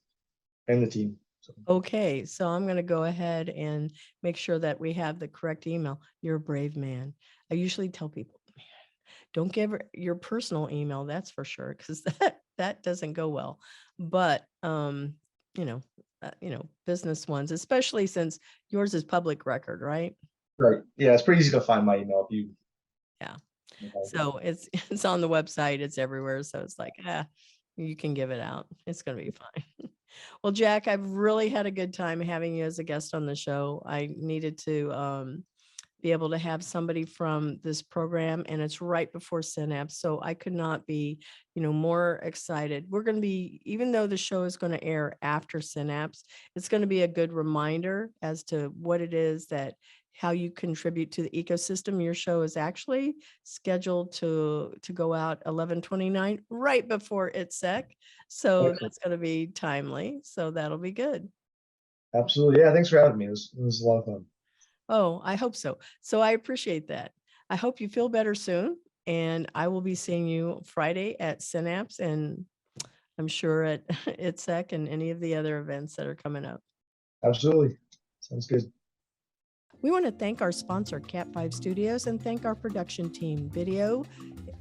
Speaker 2: and the team. So.
Speaker 1: Okay, so I'm going to go ahead and make sure that we have the correct email. You're a brave man. I usually tell people, don't give your personal email, that's for sure, because that doesn't go well. But business ones, especially since yours is public record, right?
Speaker 2: Right. Yeah, it's pretty easy to find my email if you.
Speaker 1: Yeah. So it's on the website, it's everywhere. So it's like, you can give it out. It's going to be fine. Well, Jack, I've really had a good time having you as a guest on the show. I needed to be able to have somebody from this program, and it's right before Synapse. So I could not be, more excited. We're going to be, even though the show is going to air after Synapse, it's going to be a good reminder as to what it is how you contribute to the ecosystem. Your show is actually scheduled to go out 11/29, right before ITSEC. So that's going to be timely. So that'll be good.
Speaker 2: Absolutely. Yeah. Thanks for having me. It was a lot of fun.
Speaker 1: Oh, I hope so. So I appreciate that. I hope you feel better soon. And I will be seeing you Friday at Synapse, and I'm sure at ITSEC and any of the other events that are coming up.
Speaker 2: Absolutely. Sounds good.
Speaker 1: We want to thank our sponsor, Cat 5 Studios, and thank our production team, video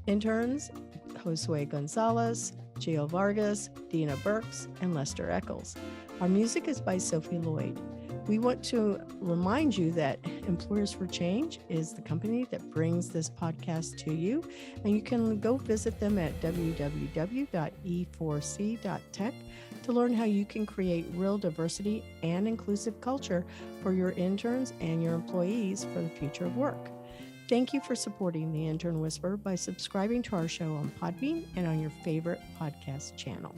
Speaker 1: interns, Josue Gonzalez, Gio Vargas, Dina Burks, and Lester Eccles. Our music is by Sophie Lloyd. We want to remind you that Employers for Change is the company that brings this podcast to you, and you can go visit them at www.e4c.tech to learn how you can create real diversity and inclusive culture for your interns and your employees for the future of work. Thank you for supporting the Intern Whisperer by subscribing to our show on Podbean and on your favorite podcast channel.